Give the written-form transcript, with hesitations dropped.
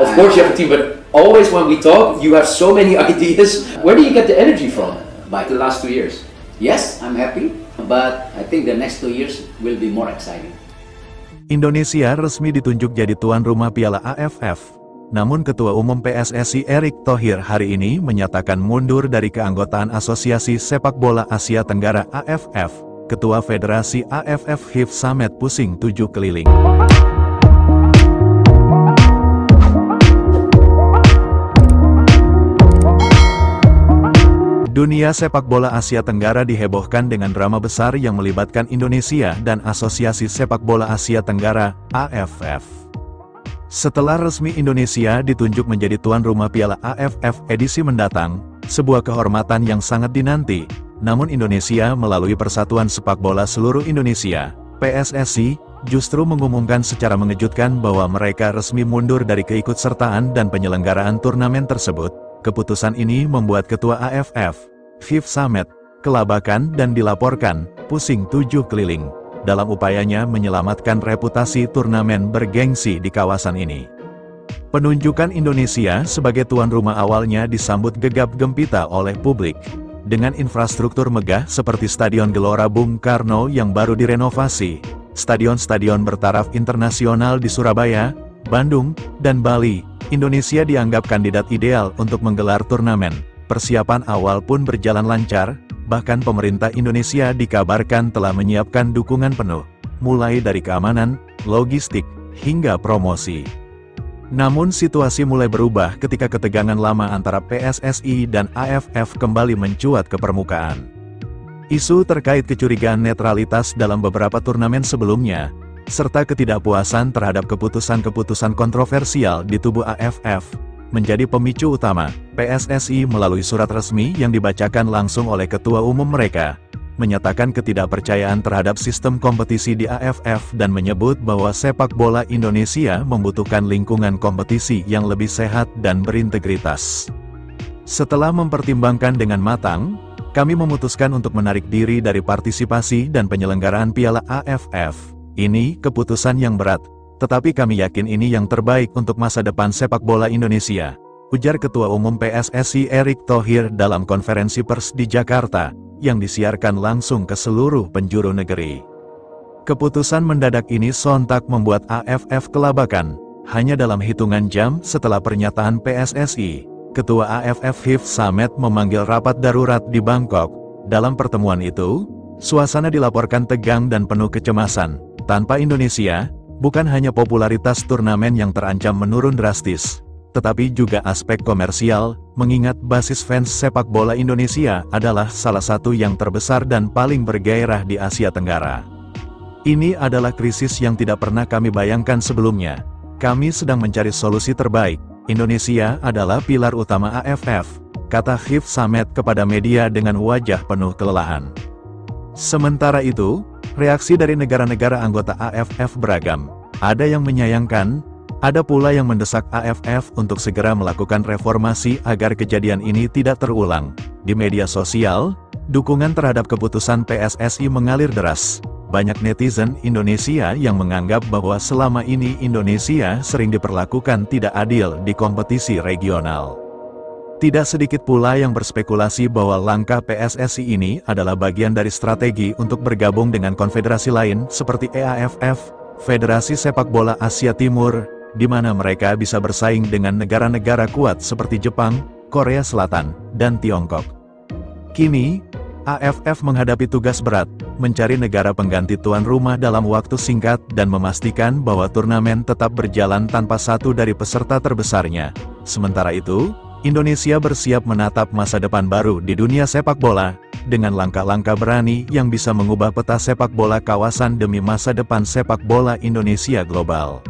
Of course you have a team, but always when we talk, you have so many ideas. Where do you get the energy from? But The last 2 years. yes, I'm happy, but I think the next 2 years will be more exciting. Indonesia resmi ditunjuk jadi tuan rumah Piala AFF. Namun Ketua Umum PSSI Erick Thohir hari ini menyatakan mundur dari keanggotaan Asosiasi Sepak Bola Asia Tenggara AFF. Ketua Federasi AFF Hifz Samet pusing 7 keliling. Dunia sepak bola Asia Tenggara dihebohkan dengan drama besar yang melibatkan Indonesia dan Asosiasi Sepak Bola Asia Tenggara, AFF. Setelah resmi Indonesia ditunjuk menjadi tuan rumah Piala AFF edisi mendatang, sebuah kehormatan yang sangat dinanti, namun Indonesia melalui Persatuan Sepak Bola Seluruh Indonesia, PSSI, justru mengumumkan secara mengejutkan bahwa mereka resmi mundur dari keikutsertaan dan penyelenggaraan turnamen tersebut. Keputusan ini membuat Ketua AFF, Hifz Samet, kelabakan dan dilaporkan, pusing 7 keliling, dalam upayanya menyelamatkan reputasi turnamen bergengsi di kawasan ini. Penunjukan Indonesia sebagai tuan rumah awalnya disambut gegap gempita oleh publik. Dengan infrastruktur megah seperti Stadion Gelora Bung Karno yang baru direnovasi, stadion-stadion bertaraf internasional di Surabaya, Bandung, dan Bali, Indonesia dianggap kandidat ideal untuk menggelar turnamen. Persiapan awal pun berjalan lancar, bahkan pemerintah Indonesia dikabarkan telah menyiapkan dukungan penuh, mulai dari keamanan, logistik, hingga promosi. Namun situasi mulai berubah ketika ketegangan lama antara PSSI dan AFF kembali mencuat ke permukaan. Isu terkait kecurigaan netralitas dalam beberapa turnamen sebelumnya, serta ketidakpuasan terhadap keputusan-keputusan kontroversial di tubuh AFF, menjadi pemicu utama. PSSI melalui surat resmi yang dibacakan langsung oleh ketua umum mereka, menyatakan ketidakpercayaan terhadap sistem kompetisi di AFF dan menyebut bahwa sepak bola Indonesia membutuhkan lingkungan kompetisi yang lebih sehat dan berintegritas. Setelah mempertimbangkan dengan matang, kami memutuskan untuk menarik diri dari partisipasi dan penyelenggaraan Piala AFF. Ini keputusan yang berat, tetapi kami yakin ini yang terbaik untuk masa depan sepak bola Indonesia, ujar Ketua Umum PSSI Erick Thohir dalam konferensi pers di Jakarta, yang disiarkan langsung ke seluruh penjuru negeri. Keputusan mendadak ini sontak membuat AFF kelabakan. Hanya dalam hitungan jam setelah pernyataan PSSI, Ketua AFF Hifz Samet memanggil rapat darurat di Bangkok. Dalam pertemuan itu, suasana dilaporkan tegang dan penuh kecemasan. Tanpa Indonesia, bukan hanya popularitas turnamen yang terancam menurun drastis, tetapi juga aspek komersial, mengingat basis fans sepak bola Indonesia adalah salah satu yang terbesar dan paling bergairah di Asia Tenggara. Ini adalah krisis yang tidak pernah kami bayangkan sebelumnya. Kami sedang mencari solusi terbaik. Indonesia adalah pilar utama AFF, kata Hifz Samet kepada media dengan wajah penuh kelelahan. Sementara itu, reaksi dari negara-negara anggota AFF beragam. Ada yang menyayangkan, ada pula yang mendesak AFF untuk segera melakukan reformasi agar kejadian ini tidak terulang. Di media sosial, dukungan terhadap keputusan PSSI mengalir deras. Banyak netizen Indonesia yang menganggap bahwa selama ini Indonesia sering diperlakukan tidak adil di kompetisi regional. Tidak sedikit pula yang berspekulasi bahwa langkah PSSI ini adalah bagian dari strategi untuk bergabung dengan konfederasi lain seperti EAFF, Federasi Sepak Bola Asia Timur, di mana mereka bisa bersaing dengan negara-negara kuat seperti Jepang, Korea Selatan, dan Tiongkok. Kini, AFF menghadapi tugas berat, mencari negara pengganti tuan rumah dalam waktu singkat dan memastikan bahwa turnamen tetap berjalan tanpa satu dari peserta terbesarnya. Sementara itu, Indonesia bersiap menatap masa depan baru di dunia sepak bola, dengan langkah-langkah berani yang bisa mengubah peta sepak bola kawasan demi masa depan sepak bola Indonesia global.